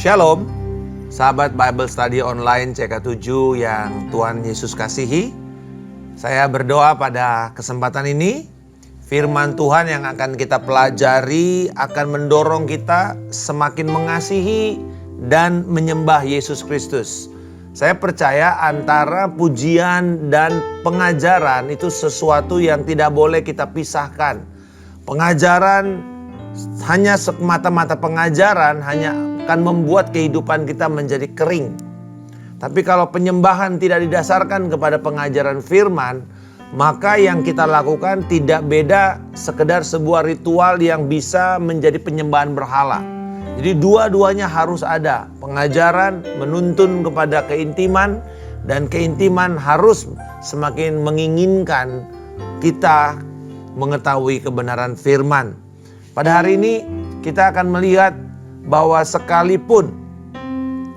Shalom, sahabat Bible Study Online CK7 yang Tuhan Yesus kasihi. Saya berdoa pada kesempatan ini, firman Tuhan yang akan kita pelajari akan mendorong kita semakin mengasihi dan menyembah Yesus Kristus. Saya percaya antara pujian dan pengajaran itu sesuatu yang tidak boleh kita pisahkan. Pengajaran hanya semata-mata pengajaran hanya akan membuat kehidupan kita menjadi kering. Tapi kalau penyembahan tidak didasarkan kepada pengajaran firman, maka yang kita lakukan tidak beda sekedar sebuah ritual yang bisa menjadi penyembahan berhala. Jadi dua-duanya harus ada. Pengajaran menuntun kepada keintiman, dan keintiman harus semakin menginginkan kita mengetahui kebenaran firman. Pada hari ini kita akan melihat bahwa sekalipun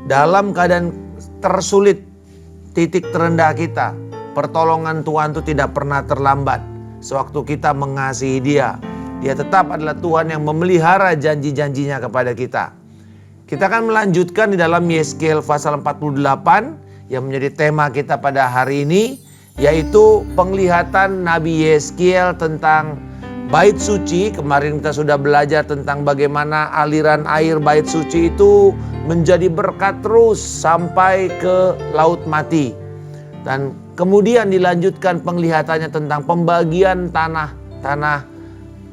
dalam keadaan tersulit, titik terendah kita, pertolongan Tuhan itu tidak pernah terlambat. Sewaktu kita mengasihi Dia, Dia tetap adalah Tuhan yang memelihara janji-janjinya kepada kita. Kita akan melanjutkan di dalam Yeskiel pasal 48 yang menjadi tema kita pada hari ini, yaitu penglihatan Nabi Yeskiel tentang Bait suci. Kemarin kita sudah belajar tentang bagaimana aliran air bait suci itu menjadi berkat terus sampai ke laut mati. Dan kemudian dilanjutkan penglihatannya tentang pembagian tanah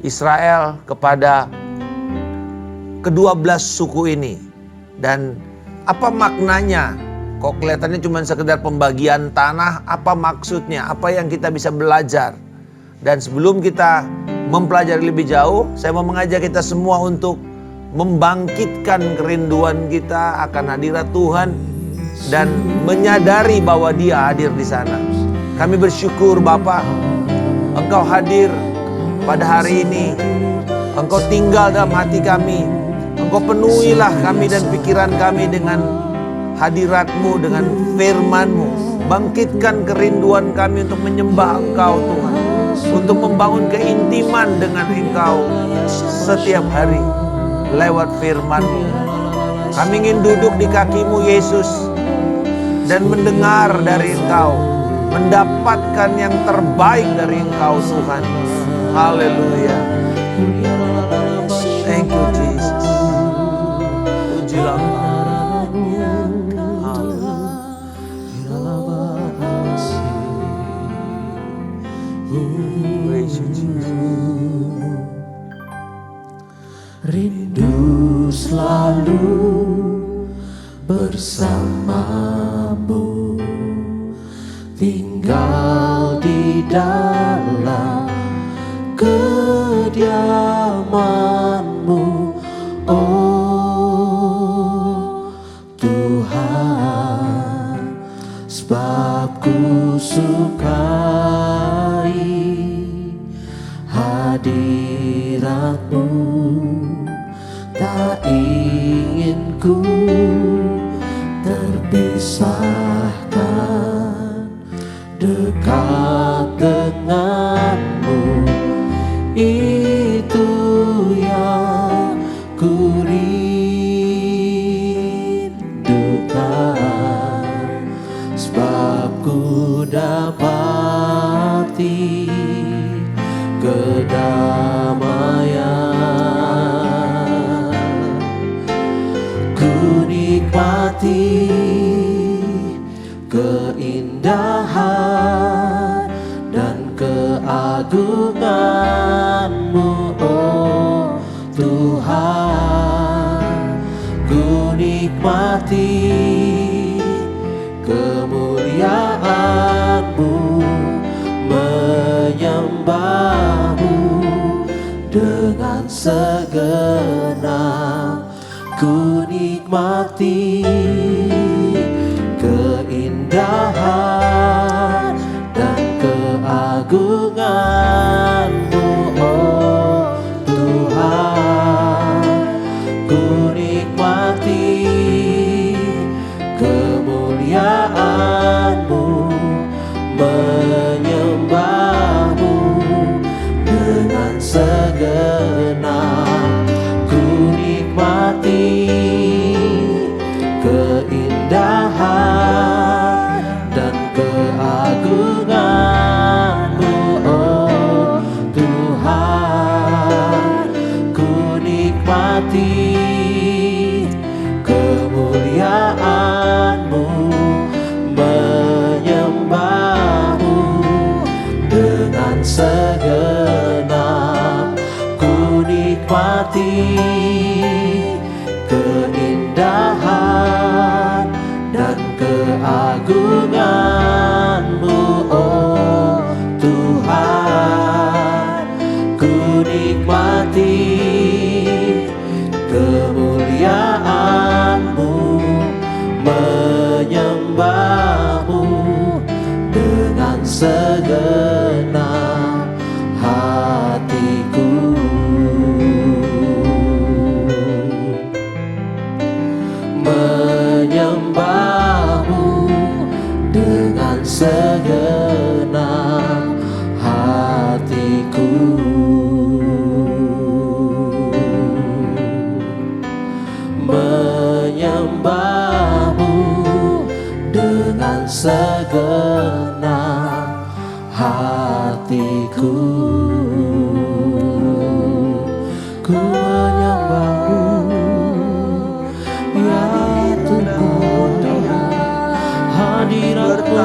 Israel kepada ke-12 suku ini. Dan apa maknanya? Kok kelihatannya cuma sekedar pembagian tanah, apa maksudnya? Apa yang kita bisa belajar? Dan sebelum kita mempelajari lebih jauh, saya mau mengajak kita semua untuk membangkitkan kerinduan kita akan hadirat Tuhan dan menyadari bahwa Dia hadir di sana. Kami bersyukur Bapa, Engkau hadir pada hari ini. Engkau tinggal dalam hati kami. Engkau penuhilah kami dan pikiran kami dengan hadirat-Mu, dengan firman-Mu. Bangkitkan kerinduan kami untuk menyembah Engkau Tuhan, untuk membangun keintiman dengan Engkau setiap hari lewat firman-Mu. Kami ingin duduk di kaki-Mu Yesus dan mendengar dari Engkau, mendapatkan yang terbaik dari Engkau Tuhan. Haleluya. Thank you Jesus. Pujilah Engkau. Rindu selalu bersamamu, tinggal di dalam kediaman-Mu, oh Tuhan, sebab ku sukai hadirat-Mu. Tak ingin ku terpisahkan, dekat denganmu, itu yang ku rindukan. Sebab ku dapati kedamaian, nikmati keindahan dan keagungan-Mu, oh Tuhan. Ku nikmati kemuliaan-Mu, menyembah-Mu dengan segenap. Ku nikmati keindahan dan keagungan-Mu, oh Tuhan. Ku nikmati kemuliaan-Mu, menyembah-Mu dengan segenap. Ku nikmati kemuliaan-Mu, menyembah-Mu dengan segenap. Ku nikmati keindahan dan keagungan-Mu, oh Tuhan. Ku nikmati kemuliaan-Mu, menyembah-Mu dengan segenap hatiku. Menyembah-Mu dengan segenap hatiku. Menyembah-Mu dengan segenap hatiku. Ku menyembah-Mu, ya Tuhan. Hadirat-Mu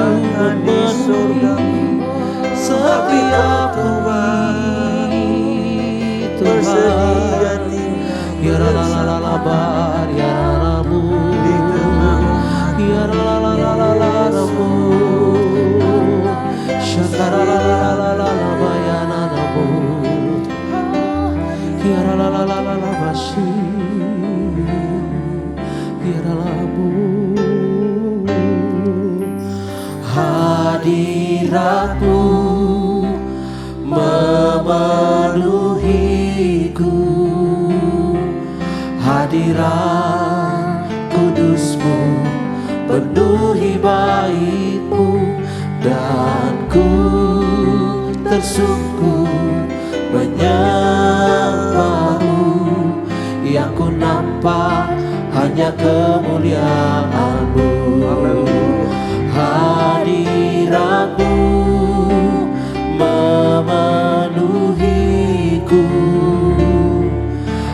memenuhi setiap bumi, Tuhan. Ya la la la la bar, ya la la mu, ya la la la la la la la mu, shakara la la la la la ba ya na na mu, ya la la la la la la ba shi, ya la la mu. Hadirat-Mu memenuhiku, hadirat kudus-Mu penuhi bait-Mu, dan ku tersungkur menyembah-Mu. Yang ku nampak hanya kemuliaan-Mu. Hadirat-Mu memenuhiku,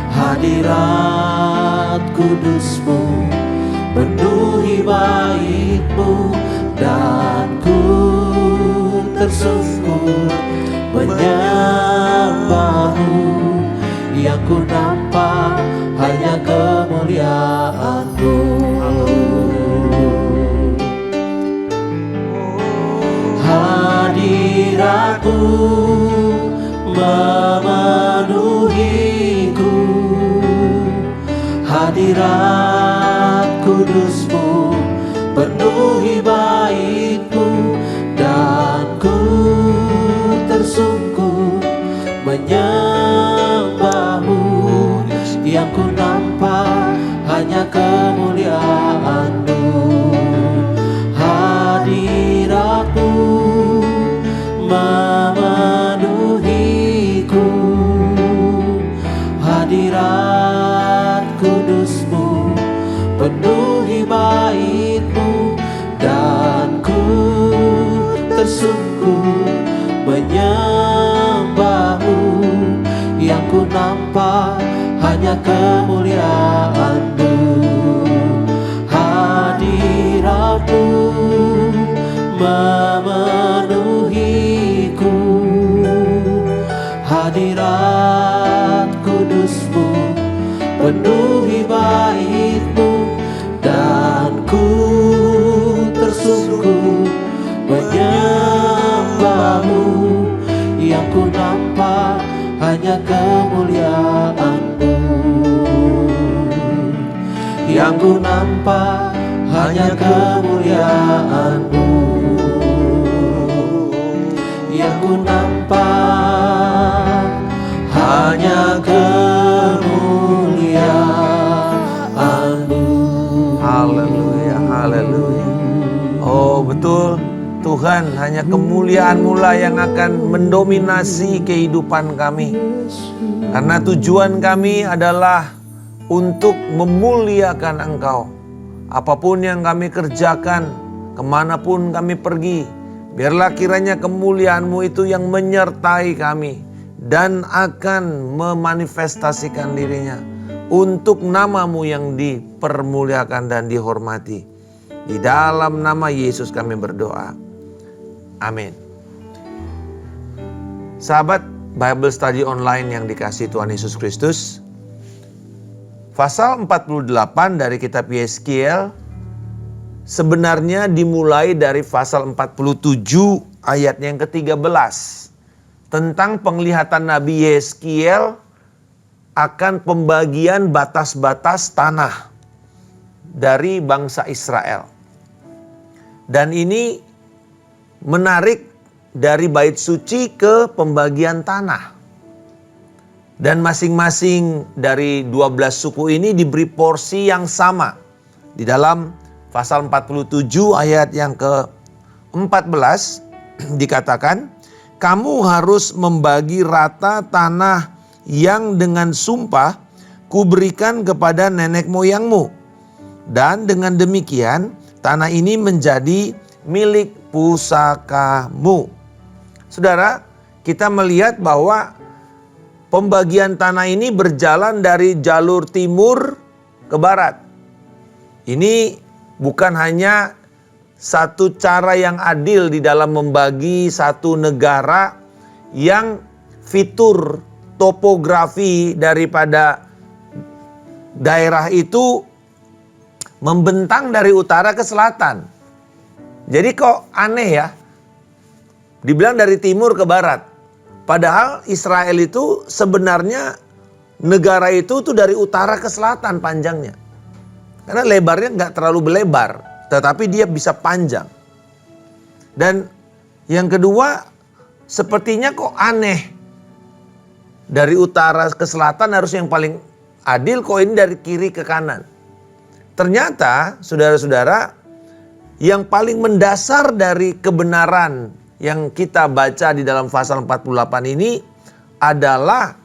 hadirat kudus-Mu penuhi bait-Mu, dan ku tersungkur menyembah-Mu. Yang ku nampak hanya kemuliaan-Mu. Hadirat-Mu memenuhiku, hadirat kudus-Mu penuhi bait-Mu, dan ku tersungkur menyembah-Mu. Yang ku nampak hanya kemuliaan-Mu. Hadirat-Mu memenuhiku, hadirat kudus-Mu penuhi bait-Mu, dan ku tersungkur menyembah-Mu. Yang ku nampak hanya kemuliaan-Mu. Hadirat-Mu memenuhiku, hadirat kudus-Mu penuhi bait-Mu, dan ku tersungkur menyembah-Mu. Yang ku nampak hanya kemuliaan-Mu. Yang ku nampak hanya kemuliaan-Mu. Yang ku nampak hanya kemuliaan-Mu. Haleluya, haleluya. Oh betul, Tuhan, hanya kemuliaan-Mu lah yang akan mendominasi kehidupan kami. Karena tujuan kami adalah untuk memuliakan Engkau. Apapun yang kami kerjakan, kemanapun kami pergi, biarlah kiranya kemuliaan-Mu itu yang menyertai kami dan akan memanifestasikan dirinya. untuk nama-Mu yang dipermuliakan dan dihormati. Di dalam nama Yesus kami berdoa. Amin. Sahabat Bible Study Online yang dikasihi Tuhan Yesus Kristus, pasal 48 dari kitab Yeskiel sebenarnya dimulai dari pasal 47 ayatnya yang ke-13 tentang penglihatan Nabi Yeskiel akan pembagian batas-batas tanah dari bangsa Israel. Dan ini menarik dari bait suci ke pembagian tanah. Dan masing-masing dari 12 suku ini diberi porsi yang sama. Di dalam pasal 47 ayat yang ke-14 dikatakan, kamu harus membagi rata tanah yang dengan sumpah kuberikan kepada nenek moyangmu. Dan dengan demikian tanah ini menjadi milik pusakamu. Saudara, kita melihat bahwa pembagian tanah ini berjalan dari jalur timur ke barat. Ini bukan hanya satu cara yang adil di dalam membagi satu negara yang fitur topografi daripada daerah itu membentang dari utara ke selatan. Jadi kok aneh ya? Dibilang dari timur ke barat. Padahal Israel itu sebenarnya negara itu tuh dari utara ke selatan panjangnya. Karena lebarnya nggak terlalu berlebar, tetapi dia bisa panjang. Dan yang kedua, sepertinya kok aneh. Dari utara ke selatan harus yang paling adil, kok ini dari kiri ke kanan. Ternyata saudara-saudara, yang paling mendasar dari kebenaran yang kita baca di dalam pasal 48 ini adalah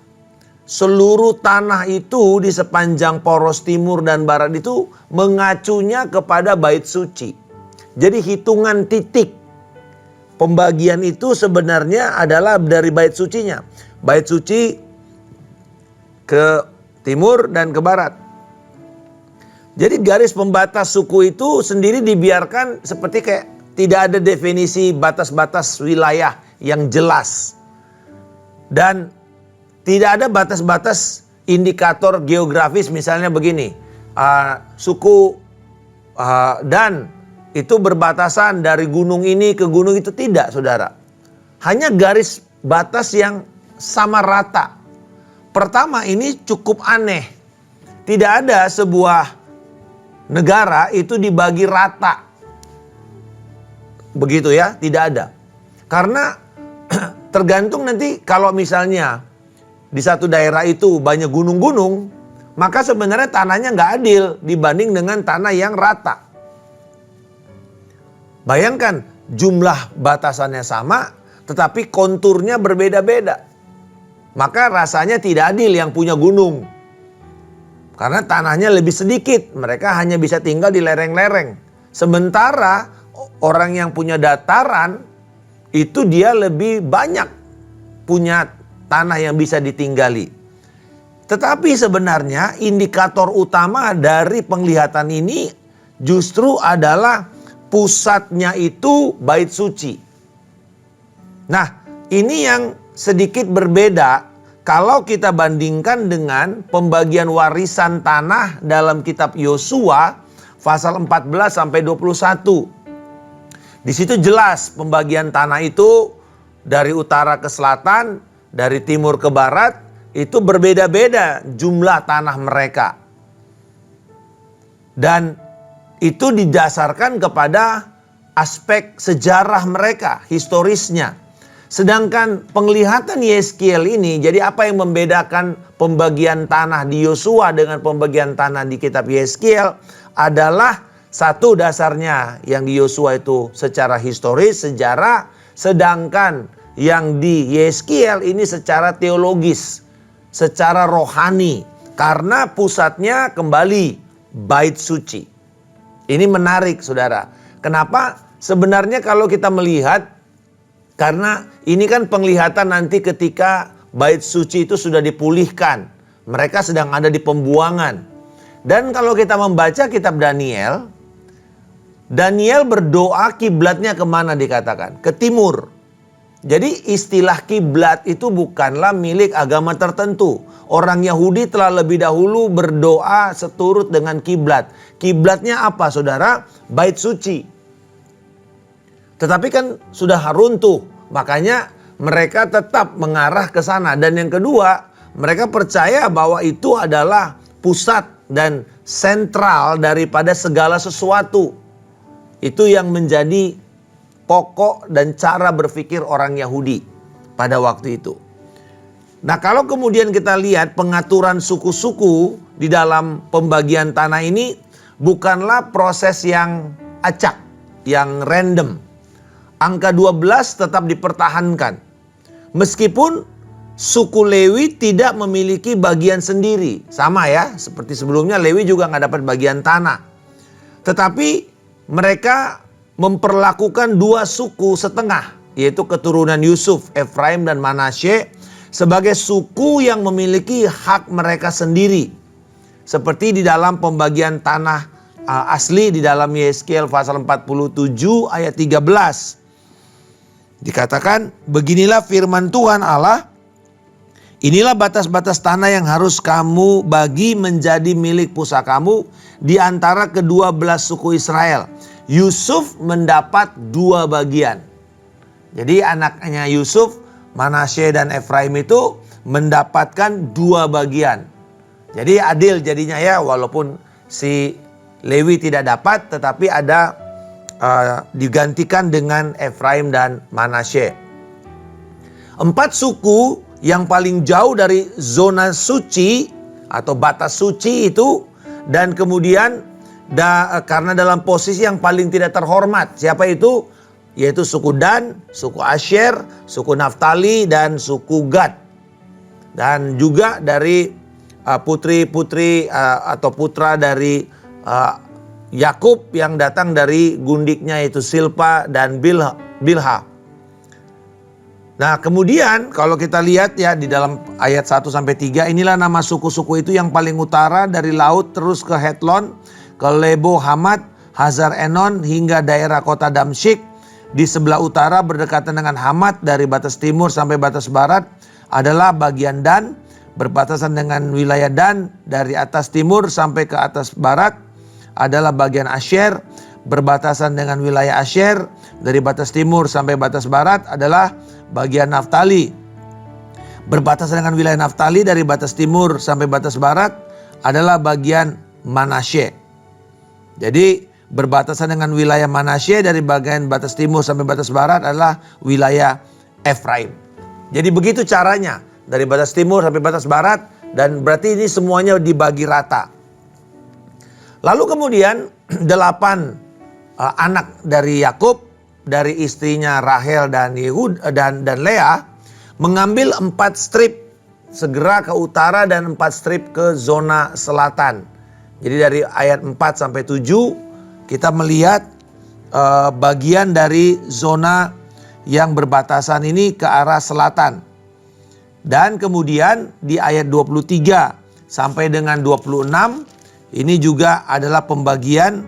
seluruh tanah itu di sepanjang poros timur dan barat itu mengacunya kepada bait suci. Jadi hitungan titik pembagian itu sebenarnya adalah dari bait sucinya. Bait suci ke timur dan ke barat. Jadi garis pembatas suku itu sendiri dibiarkan seperti kayak tidak ada definisi batas-batas wilayah yang jelas. Dan tidak ada batas-batas indikator geografis, misalnya begini. Suku Dan itu berbatasan dari gunung ini ke gunung itu, tidak, saudara. Hanya garis batas yang sama rata. Pertama, ini cukup aneh. Tidak ada sebuah negara itu dibagi rata. Begitu ya, tidak ada. Karena tergantung nanti kalau misalnya di satu daerah itu banyak gunung-gunung, maka sebenarnya tanahnya nggak adil dibanding dengan tanah yang rata. Bayangkan jumlah batasannya sama, tetapi konturnya berbeda-beda. Maka rasanya tidak adil yang punya gunung. Karena tanahnya lebih sedikit, mereka hanya bisa tinggal di lereng-lereng. Sementara orang yang punya dataran, itu dia lebih banyak punya tanah yang bisa ditinggali. Tetapi sebenarnya indikator utama dari penglihatan ini justru adalah pusatnya itu bait suci. Nah, ini yang sedikit berbeda kalau kita bandingkan dengan pembagian warisan tanah dalam kitab Yosua pasal 14 sampai 21. Di situ jelas pembagian tanah itu dari utara ke selatan, dari timur ke barat, itu berbeda-beda jumlah tanah mereka. Dan itu didasarkan kepada aspek sejarah mereka, historisnya. Sedangkan penglihatan Yeskiel ini, jadi apa yang membedakan pembagian tanah di Yosua dengan pembagian tanah di kitab Yeskiel adalah satu, dasarnya yang di Yosua itu secara historis, sejarah, sedangkan yang di Yeskiel ini secara teologis, secara rohani, karena pusatnya kembali bait suci. Ini menarik, saudara. Kenapa? Sebenarnya kalau kita melihat, karena ini kan penglihatan nanti ketika bait suci itu sudah dipulihkan. Mereka sedang ada di pembuangan. Dan kalau kita membaca kitab Daniel, Daniel berdoa kiblatnya kemana dikatakan? Ke timur. Jadi istilah kiblat itu bukanlah milik agama tertentu. Orang Yahudi telah lebih dahulu berdoa seturut dengan kiblat. Kiblatnya apa saudara? Bait suci. Tetapi kan sudah runtuh. Makanya mereka tetap mengarah ke sana. Dan yang kedua, mereka percaya bahwa itu adalah pusat dan sentral daripada segala sesuatu. Itu yang menjadi pokok dan cara berpikir orang Yahudi pada waktu itu. Nah, kalau kemudian kita lihat pengaturan suku-suku di dalam pembagian tanah ini bukanlah proses yang acak, yang random. Angka 12 tetap dipertahankan. Meskipun suku Lewi tidak memiliki bagian sendiri. Sama ya, seperti sebelumnya Lewi juga nggak dapat bagian tanah. Tetapi mereka memperlakukan dua suku setengah, yaitu keturunan Yusuf, Efraim dan Manasye, sebagai suku yang memiliki hak mereka sendiri. Seperti di dalam pembagian tanah asli di dalam Yeskiel pasal 47 ayat 13. Dikatakan, beginilah firman Tuhan Allah, inilah batas-batas tanah yang harus kamu bagi menjadi milik pusakamu di antara kedua belas suku Israel. Yusuf mendapat dua bagian. Jadi anaknya Yusuf, Manasye dan Efraim itu mendapatkan dua bagian. Jadi adil jadinya ya, walaupun si Lewi tidak dapat, tetapi ada digantikan dengan Efraim dan Manasye. 4 suku yang paling jauh dari zona suci atau batas suci itu, dan kemudian karena dalam posisi yang paling tidak terhormat. Siapa itu? Yaitu suku Dan, suku Asher, suku Naftali, dan suku Gad. Dan juga dari putri-putri atau putra dari Yakub yang datang dari gundiknya itu Silpa dan Bilha. Nah, kemudian kalau kita lihat ya di dalam ayat 1-3, inilah nama suku-suku itu yang paling utara dari laut terus ke Hetlon, ke Lebo Hamat, Hazar Enon hingga daerah kota Damsyik. Di sebelah utara berdekatan dengan Hamat dari batas timur sampai batas barat adalah bagian Dan, berbatasan dengan wilayah Dan dari atas timur sampai ke atas barat adalah bagian Asher, berbatasan dengan wilayah Asher dari batas timur sampai batas barat adalah bagian Naftali. Berbatasan dengan wilayah Naftali dari batas timur sampai batas barat adalah bagian Manasye. Jadi berbatasan dengan wilayah Manasye dari bagian batas timur sampai batas barat adalah wilayah Efraim. Jadi begitu caranya dari batas timur sampai batas barat, dan berarti ini semuanya dibagi rata. Lalu kemudian 8 anak dari Yakub, dari istrinya Rahel dan Yehuda dan Lea, mengambil 4 strip segera ke utara dan 4 strip ke zona selatan. Jadi dari ayat 4-7 kita melihat bagian dari zona yang berbatasan ini ke arah selatan. Dan kemudian di ayat 23 sampai dengan 26 ini juga adalah pembagian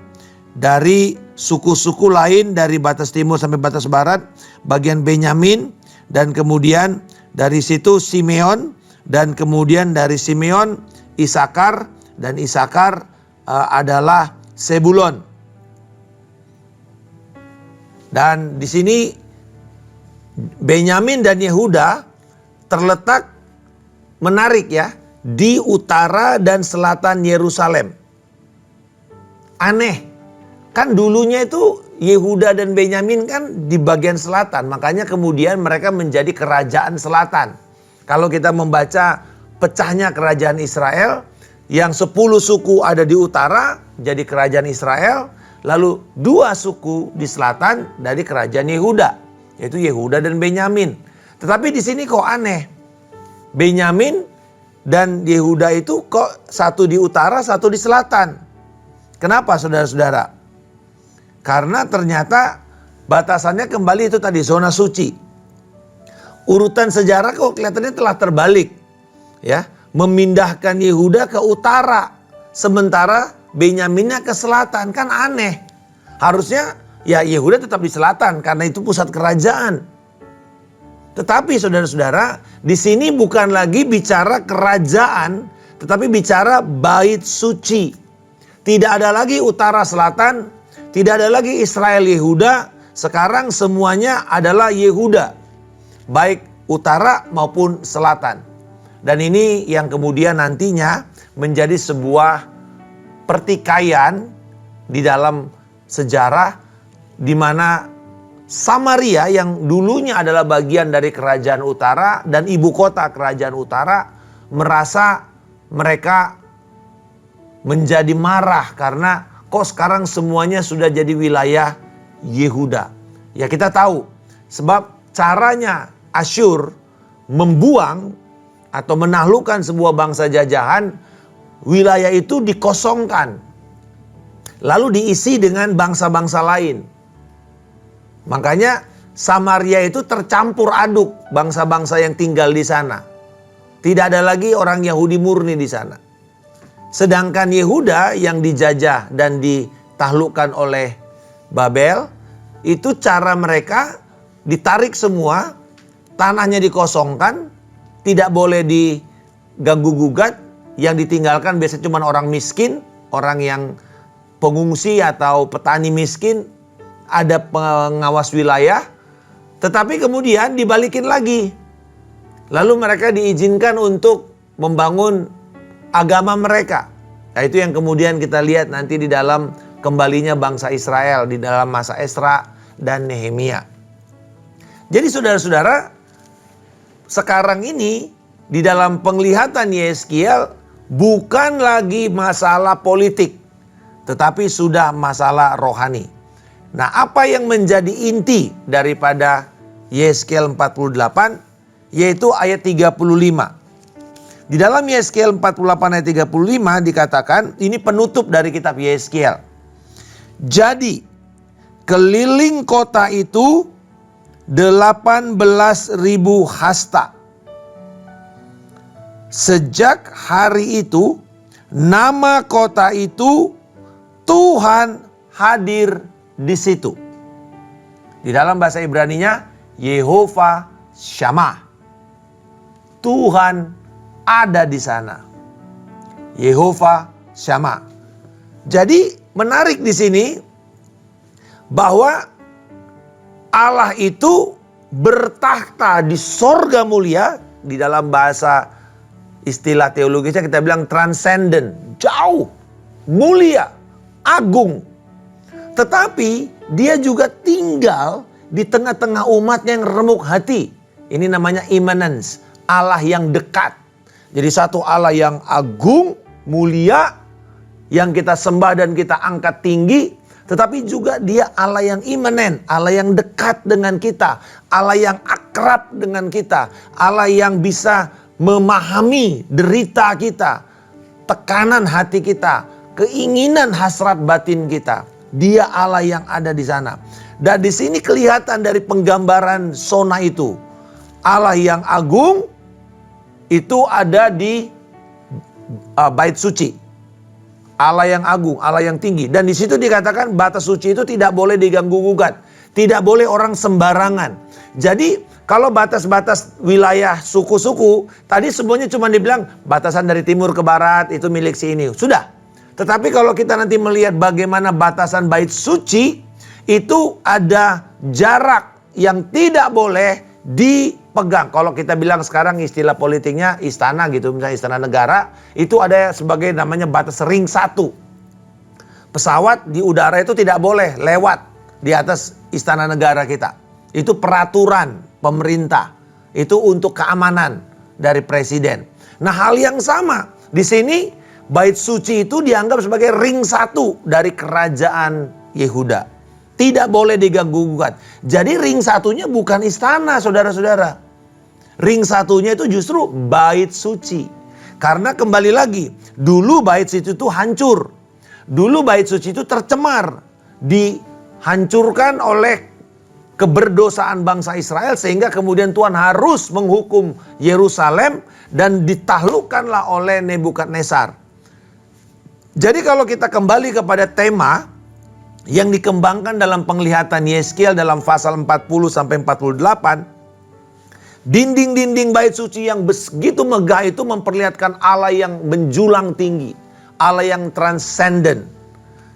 dari suku-suku lain dari batas timur sampai batas barat, bagian Benyamin, dan kemudian dari situ Simeon, dan kemudian dari Simeon Isakar, dan Isakar adalah Sebulon. Dan di sini Benyamin dan Yehuda terletak menarik ya di utara dan selatan Yerusalem. Aneh, kan dulunya itu Yehuda dan Benyamin kan di bagian selatan, makanya kemudian mereka menjadi kerajaan selatan. Kalau kita membaca pecahnya kerajaan Israel, yang 10 suku ada di utara jadi kerajaan Israel, lalu 2 suku di selatan dari kerajaan Yehuda, yaitu Yehuda dan Benyamin. Tetapi di sini kok aneh, Benyamin dan Yehuda itu kok satu di utara, satu di selatan. Kenapa saudara-saudara? Karena ternyata batasannya kembali itu tadi zona suci. Urutan sejarah kok kelihatannya telah terbalik. Ya, memindahkan Yehuda ke utara, sementara Benyaminnya ke selatan. Kan aneh. Harusnya ya Yehuda tetap di selatan karena itu pusat kerajaan. Tetapi saudara-saudara, di sini bukan lagi bicara kerajaan, tetapi bicara bait suci. Tidak ada lagi utara selatan, tidak ada lagi Israel Yehuda. Sekarang semuanya adalah Yehuda, baik utara maupun selatan. Dan ini yang kemudian nantinya menjadi sebuah pertikaian di dalam sejarah, di mana Samaria yang dulunya adalah bagian dari kerajaan utara dan ibu kota kerajaan utara merasa mereka menjadi marah karena kok sekarang semuanya sudah jadi wilayah Yehuda. Ya kita tahu sebab caranya Asyur membuang atau menaklukkan sebuah bangsa jajahan, wilayah itu dikosongkan lalu diisi dengan bangsa-bangsa lain. Makanya Samaria itu tercampur aduk bangsa-bangsa yang tinggal di sana. Tidak ada lagi orang Yahudi murni di sana. Sedangkan Yehuda yang dijajah dan ditaklukkan oleh Babel, itu cara mereka ditarik semua, tanahnya dikosongkan, tidak boleh diganggu-gugat, yang ditinggalkan biasanya cuma orang miskin, orang yang pengungsi atau petani miskin, ada pengawas wilayah, tetapi kemudian dibalikin lagi. Lalu mereka diizinkan untuk membangun agama mereka. Nah, itu yang kemudian kita lihat nanti di dalam kembalinya bangsa Israel di dalam masa Esra dan Nehemia. Jadi saudara-saudara, sekarang ini di dalam penglihatan Yeskiel bukan lagi masalah politik, tetapi sudah masalah rohani. Nah, apa yang menjadi inti daripada Yeskiel 48 yaitu ayat 35. Di dalam Yeskiel 48 ayat 35 dikatakan, ini penutup dari kitab Yeskiel. Jadi keliling kota itu 18.000 hasta. Sejak hari itu nama kota itu Tuhan hadir di situ. Di dalam bahasa Ibraninya Yehovah Shammah. Tuhan ada di sana. Yehovah Shammah. Jadi menarik di sini bahwa Allah itu bertakhta di sorga mulia. Di dalam bahasa istilah teologisnya kita bilang transcendent, jauh, mulia, agung. Tetapi dia juga tinggal di tengah-tengah umatnya yang remuk hati. Ini namanya immanence, Allah yang dekat. Jadi satu Allah yang agung, mulia, yang kita sembah dan kita angkat tinggi. Tetapi juga dia Allah yang imanen, Allah yang dekat dengan kita, Allah yang akrab dengan kita, Allah yang bisa memahami derita kita, tekanan hati kita, keinginan hasrat batin kita. Dia Allah yang ada di sana. Dan di sini kelihatan dari penggambaran zona itu, Allah yang agung itu ada di bait suci. Allah yang agung, Allah yang tinggi. Dan di situ dikatakan batas suci itu tidak boleh diganggu-gugat. Tidak boleh orang sembarangan. Jadi kalau batas-batas wilayah suku-suku, tadi semuanya cuma dibilang batasan dari timur ke barat itu milik si ini. Sudah. Tetapi kalau kita nanti melihat bagaimana batasan bait suci, itu ada jarak yang tidak boleh dipegang. Kalau kita bilang sekarang istilah politiknya istana gitu, misalnya istana negara, itu ada sebagai namanya batas ring 1. Pesawat di udara itu tidak boleh lewat di atas istana negara kita. Itu peraturan pemerintah. Itu untuk keamanan dari presiden. Nah, hal yang sama di sini bait suci itu dianggap sebagai ring 1 dari kerajaan Yehuda. Tidak boleh diganggu-gugat. Jadi ring 1-nya bukan istana, saudara-saudara. Ring 1-nya itu justru bait suci. Karena kembali lagi, dulu bait suci itu hancur. Dulu bait suci itu tercemar. Dihancurkan oleh keberdosaan bangsa Israel sehingga kemudian Tuhan harus menghukum Yerusalem dan ditaklukkanlah oleh Nebukadnezar. Jadi kalau kita kembali kepada tema yang dikembangkan dalam penglihatan Yeskiel dalam pasal 40 sampai 48, dinding-dinding bait suci yang begitu megah itu memperlihatkan Allah yang menjulang tinggi, Allah yang transcendent.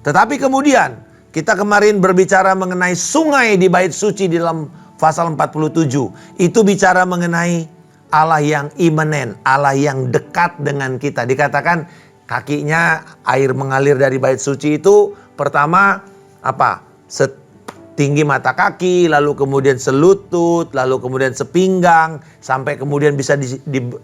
Tetapi kemudian kita kemarin berbicara mengenai sungai di bait suci di dalam pasal 47. Itu bicara mengenai Allah yang imanen, Allah yang dekat dengan kita. Dikatakan kakinya air mengalir dari bait suci itu pertama setinggi mata kaki, lalu kemudian selutut, lalu kemudian sepinggang, sampai kemudian bisa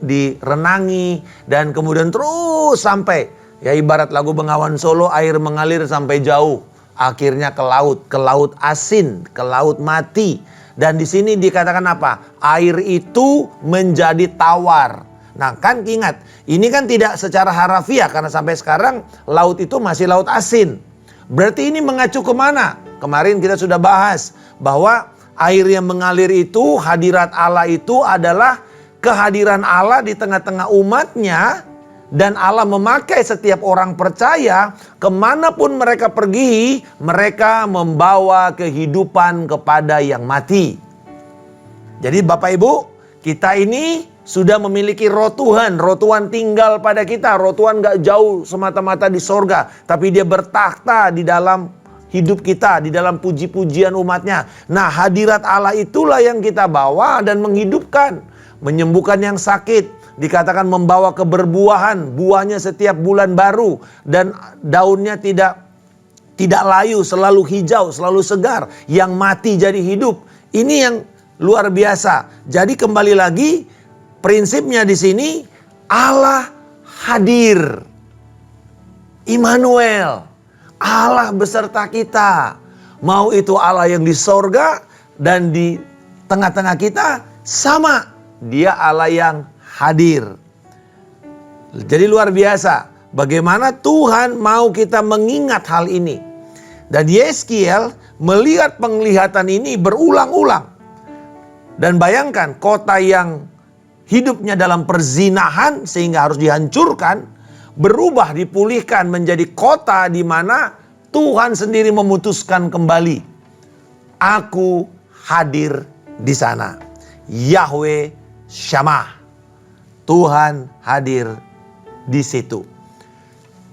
direnangi, dan kemudian terus sampai, ya ibarat lagu Bengawan Solo, air mengalir sampai jauh. Akhirnya ke laut asin, ke laut mati. Dan di sini dikatakan apa? Air itu menjadi tawar. Nah kan ingat, ini kan tidak secara harafiah karena sampai sekarang laut itu masih laut asin. Berarti ini mengacu kemana? Kemarin kita sudah bahas bahwa air yang mengalir itu, hadirat Allah itu adalah kehadiran Allah di tengah-tengah umatnya. Dan Allah memakai setiap orang percaya, kemanapun mereka pergi, mereka membawa kehidupan kepada yang mati. Jadi Bapak Ibu, kita ini sudah memiliki roh Tuhan. Roh Tuhan tinggal pada kita. Roh Tuhan gak jauh semata-mata di sorga, tapi dia bertakhta di dalam hidup kita, di dalam puji-pujian umatnya. Nah hadirat Allah itulah yang kita bawa dan menghidupkan, menyembuhkan yang sakit. Dikatakan membawa keberbuahan, buahnya setiap bulan baru, dan daunnya tidak layu, selalu hijau, selalu segar. Yang mati jadi hidup. Ini yang luar biasa. Jadi kembali lagi prinsipnya di sini Allah hadir. Immanuel, Allah beserta kita. Mau itu Allah yang di sorga dan di tengah-tengah kita sama. Dia Allah yang hadir. Jadi luar biasa bagaimana Tuhan mau kita mengingat hal ini. Dan Yeskiel melihat penglihatan ini berulang-ulang. Dan bayangkan kota yang hidupnya dalam perzinahan sehingga harus dihancurkan, berubah dipulihkan menjadi kota di mana Tuhan sendiri memutuskan kembali. Aku hadir di sana. Yahweh Shammah. Tuhan hadir di situ.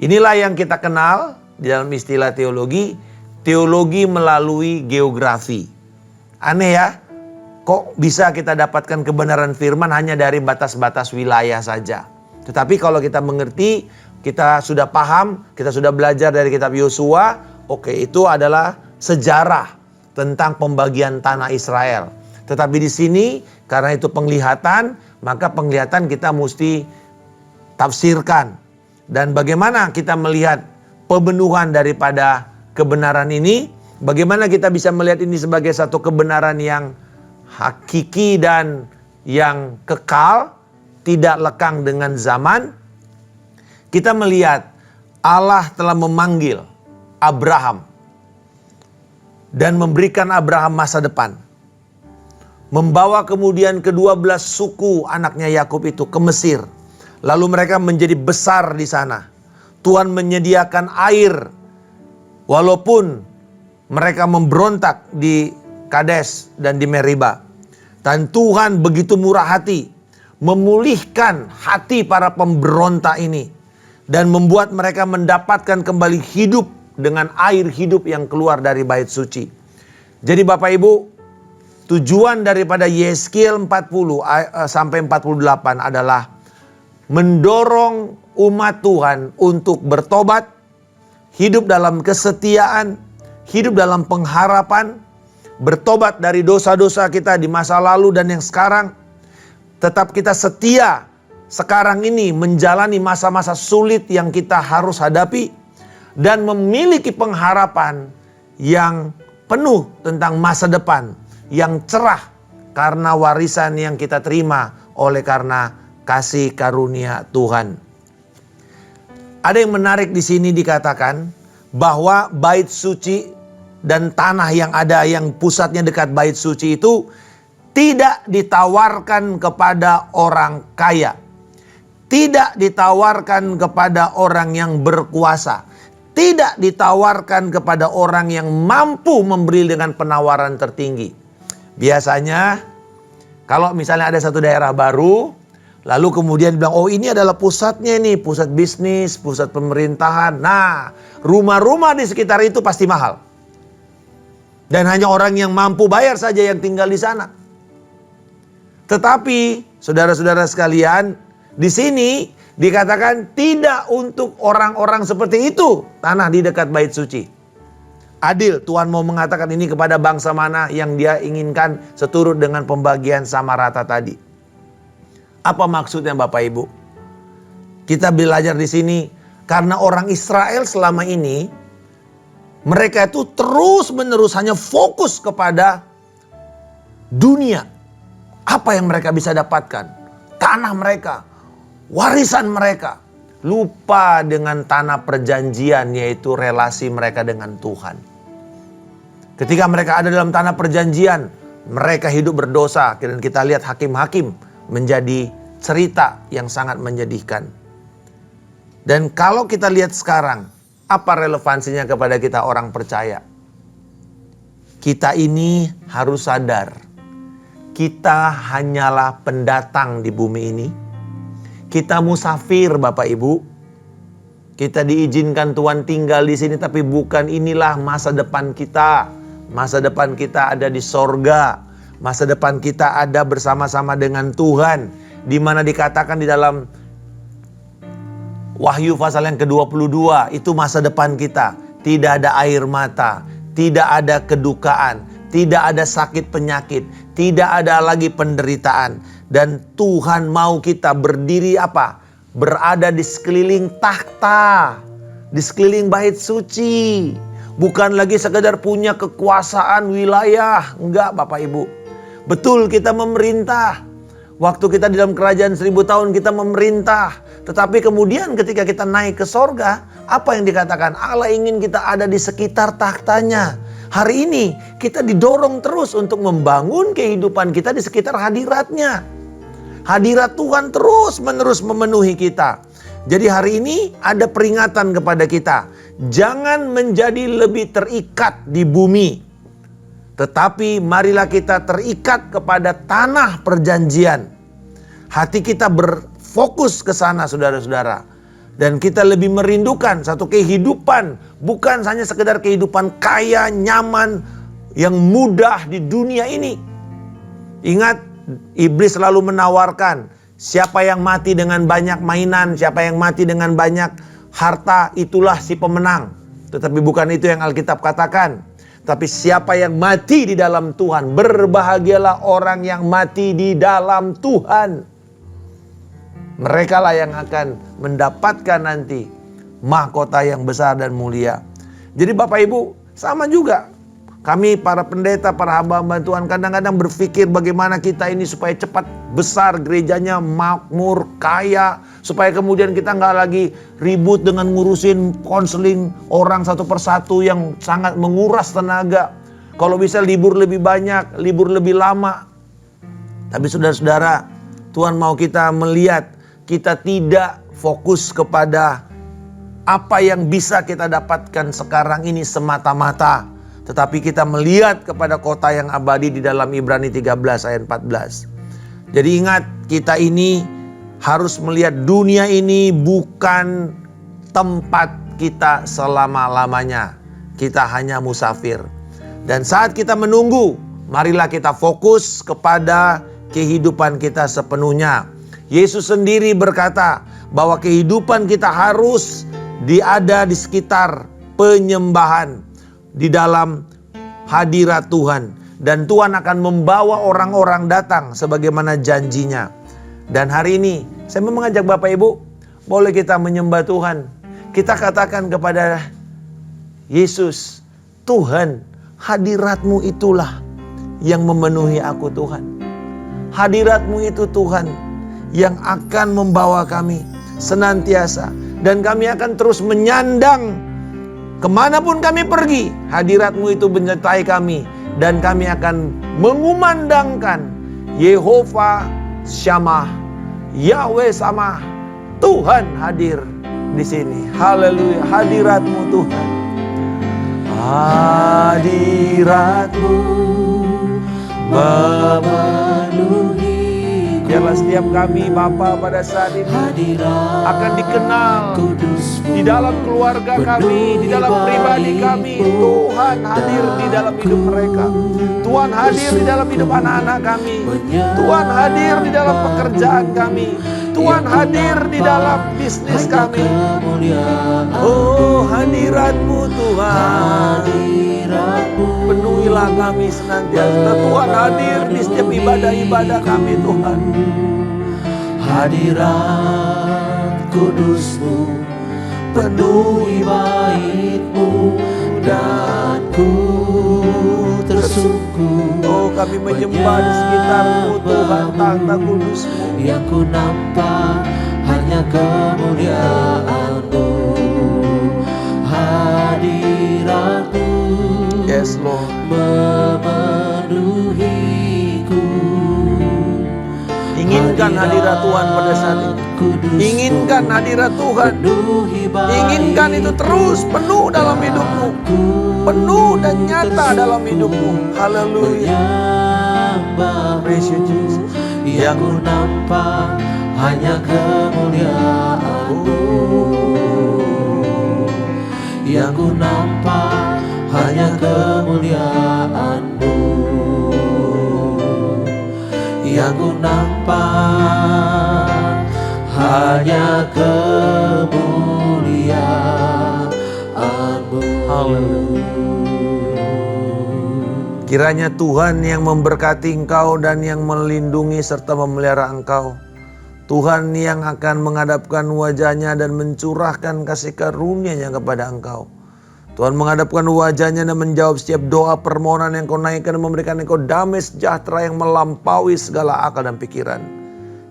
Inilah yang kita kenal di dalam istilah teologi melalui geografi. Aneh ya, kok bisa kita dapatkan kebenaran firman hanya dari batas-batas wilayah saja. Tetapi kalau kita mengerti, kita sudah paham, kita sudah belajar dari kitab Yosua, oke, itu adalah sejarah tentang pembagian tanah Israel. Tetapi di sini karena itu penglihatan, maka penglihatan kita mesti tafsirkan. Dan bagaimana kita melihat pemenuhan daripada kebenaran ini? Bagaimana kita bisa melihat ini sebagai satu kebenaran yang hakiki dan yang kekal, tidak lekang dengan zaman? Kita melihat Allah telah memanggil Abraham dan memberikan Abraham masa depan. Membawa kemudian ke-12 suku anaknya Yakub itu ke Mesir. Lalu mereka menjadi besar di sana. Tuhan menyediakan air. Walaupun mereka memberontak di Kades dan di Meriba. Dan Tuhan begitu murah hati. Memulihkan hati para pemberontak ini. Dan membuat mereka mendapatkan kembali hidup dengan air hidup yang keluar dari bait suci. Jadi Bapak Ibu, tujuan daripada Yeskiel 40 sampai 48 adalah mendorong umat Tuhan untuk bertobat, hidup dalam kesetiaan, hidup dalam pengharapan, bertobat dari dosa-dosa kita di masa lalu dan yang sekarang. Tetap kita setia sekarang ini menjalani masa-masa sulit yang kita harus hadapi dan memiliki pengharapan yang penuh tentang masa depan yang cerah karena warisan yang kita terima oleh karena kasih karunia Tuhan. Ada yang menarik di sini dikatakan bahwa bait suci dan tanah yang ada yang pusatnya dekat bait suci itu tidak ditawarkan kepada orang kaya. Tidak ditawarkan kepada orang yang berkuasa. Tidak ditawarkan kepada orang yang mampu memberi dengan penawaran tertinggi. Biasanya kalau misalnya ada satu daerah baru, lalu kemudian bilang, oh ini adalah pusatnya nih, pusat bisnis, pusat pemerintahan. Nah, rumah-rumah di sekitar itu pasti mahal. Dan hanya orang yang mampu bayar saja yang tinggal di sana. Tetapi, saudara-saudara sekalian, di sini dikatakan tidak untuk orang-orang seperti itu tanah di dekat bait suci. Adil, Tuhan mau mengatakan ini kepada bangsa mana yang dia inginkan seturut dengan pembagian sama rata tadi. Apa maksudnya Bapak Ibu? Kita belajar di sini karena orang Israel selama ini mereka itu terus-menerus hanya fokus kepada dunia. Apa yang mereka bisa dapatkan? Tanah mereka, warisan mereka. Lupa dengan tanah perjanjian, yaitu relasi mereka dengan Tuhan. Ketika mereka ada dalam tanah perjanjian, mereka hidup berdosa. Dan kita lihat hakim-hakim menjadi cerita yang sangat menyedihkan. Dan kalau kita lihat sekarang, apa relevansinya kepada kita orang percaya? Kita ini harus sadar, kita hanyalah pendatang di bumi ini. Kita musafir Bapak Ibu. Kita diizinkan Tuhan tinggal di sini, tapi bukan inilah masa depan kita. Masa depan kita ada di sorga. Masa depan kita ada bersama-sama dengan Tuhan. Di mana dikatakan di dalam Wahyu pasal yang ke-22, itu masa depan kita. Tidak ada air mata, tidak ada kedukaan, tidak ada sakit penyakit, tidak ada lagi penderitaan. Dan Tuhan mau kita berdiri apa? Berada di sekeliling takhta, di sekeliling bait suci. Bukan lagi sekedar punya kekuasaan wilayah. Enggak Bapak Ibu. Betul kita memerintah. Waktu kita di dalam kerajaan 1000 tahun kita memerintah. Tetapi kemudian ketika kita naik ke sorga, apa yang dikatakan? Allah ingin kita ada di sekitar takhtanya. Hari ini kita didorong terus untuk membangun kehidupan kita di sekitar hadiratnya. Hadirat Tuhan terus menerus memenuhi kita. Jadi hari ini ada peringatan kepada kita. Jangan menjadi lebih terikat di bumi. Tetapi marilah kita terikat kepada tanah perjanjian. Hati kita berfokus ke sana saudara-saudara. Dan kita lebih merindukan satu kehidupan. Bukan hanya sekedar kehidupan kaya, nyaman, yang mudah di dunia ini. Ingat, iblis selalu menawarkan, siapa yang mati dengan banyak mainan, siapa yang mati dengan banyak harta, itulah si pemenang. Tetapi bukan itu yang Alkitab katakan. Tapi siapa yang mati di dalam Tuhan, berbahagialah orang yang mati di dalam Tuhan. Mereka lah yang akan mendapatkan nanti mahkota yang besar dan mulia. Jadi Bapak Ibu, sama juga. Kami para pendeta, para hamba-hamba Tuhan kadang-kadang berpikir bagaimana kita ini supaya cepat besar gerejanya, makmur, kaya. Supaya kemudian kita nggak lagi ribut dengan ngurusin konseling orang satu persatu yang sangat menguras tenaga. Kalau bisa libur lebih banyak, libur lebih lama. Tapi saudara-saudara, Tuhan mau kita melihat kita tidak fokus kepada apa yang bisa kita dapatkan sekarang ini semata-mata. Tetapi kita melihat kepada kota yang abadi di dalam Ibrani 13 ayat 14. Jadi ingat, kita ini harus melihat dunia ini bukan tempat kita selama-lamanya. Kita hanya musafir. Dan saat kita menunggu, marilah kita fokus kepada kehidupan kita sepenuhnya. Yesus sendiri berkata bahwa kehidupan kita harus ada di sekitar penyembahan. Di dalam hadirat Tuhan. Dan Tuhan akan membawa orang-orang datang sebagaimana janjinya. Dan hari ini saya mau mengajak Bapak Ibu, boleh kita menyembah Tuhan. Kita katakan kepada Yesus, Tuhan, hadirat-Mu itulah yang memenuhi aku Tuhan. Hadirat-Mu itu Tuhan yang akan membawa kami senantiasa. Dan kami akan terus menyandang Kemanapun kami pergi, hadirat-Mu itu menyertai kami. Dan kami akan mengumandangkan Yehova Syamah, Yahweh Samah, Tuhan hadir di sini. Haleluya, hadirat-Mu Tuhan. Hadirat-Mu memenuhi. Biarlah setiap kami Bapa pada saat ini akan dikenal di dalam keluarga kami, di dalam pribadi kami. Tuhan hadir di dalam hidup mereka. Tuhan hadir di dalam hidup anak-anak kami. Tuhan hadir di dalam pekerjaan kami. Tuhan hadir di dalam bisnis kami. Oh, hadirat-Mu Tuhan. Penuhilah kami senantiasa. Tuhan hadir di setiap ibadah-ibadah kami Tuhan. Hadirat kudus-Mu penuhi bait-Mu, dan ku tersungkur. Oh, kami menyembah di sekitar-Mu Tuhan, tahta kudus-Mu. Yang ku nampak hanya kemuliaan-Mu. Hadirat-Mu, Yes Lord, memenuhiku. inginkan hadirat Tuhan pada saat ini. Inginkan hadirat Tuhan. Inginkan itu terus penuh dalam hidupmu. Penuh dan nyata dalam hidupmu. Haleluya. Praise you Jesus. Yang ku nampak hanya kemuliaan-Mu. Yang ku nampak hanya kemuliaan-Mu. Yang ku nampak hanya kemuliaan-Mu. Kiranya Tuhan yang memberkati engkau dan yang melindungi serta memelihara engkau. Tuhan yang akan menghadapkan wajahnya dan mencurahkan kasih karunia-Nya kepada engkau. Tuhan menghadapkan wajahnya dan menjawab setiap doa permohonan yang kau naikkan dan memberikan engkau damai sejahtera yang melampaui segala akal dan pikiran.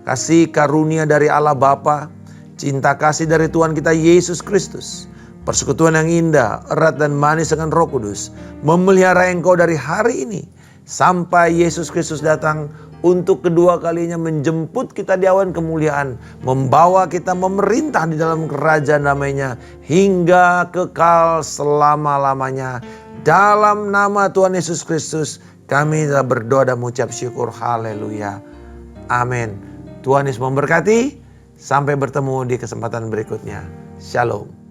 Kasih karunia dari Allah Bapa, cinta kasih dari Tuhan kita Yesus Kristus, persekutuan yang indah, erat dan manis dengan Roh Kudus, memelihara engkau dari hari ini sampai Yesus Kristus datang untuk kedua kalinya menjemput kita di awan kemuliaan, membawa kita memerintah di dalam kerajaan damai-Nya hingga kekal selama-lamanya. Dalam nama Tuhan Yesus Kristus kami telah berdoa dan mengucap syukur. Haleluya. Amin. Tuhan Yesus memberkati. Sampai bertemu di kesempatan berikutnya. Shalom.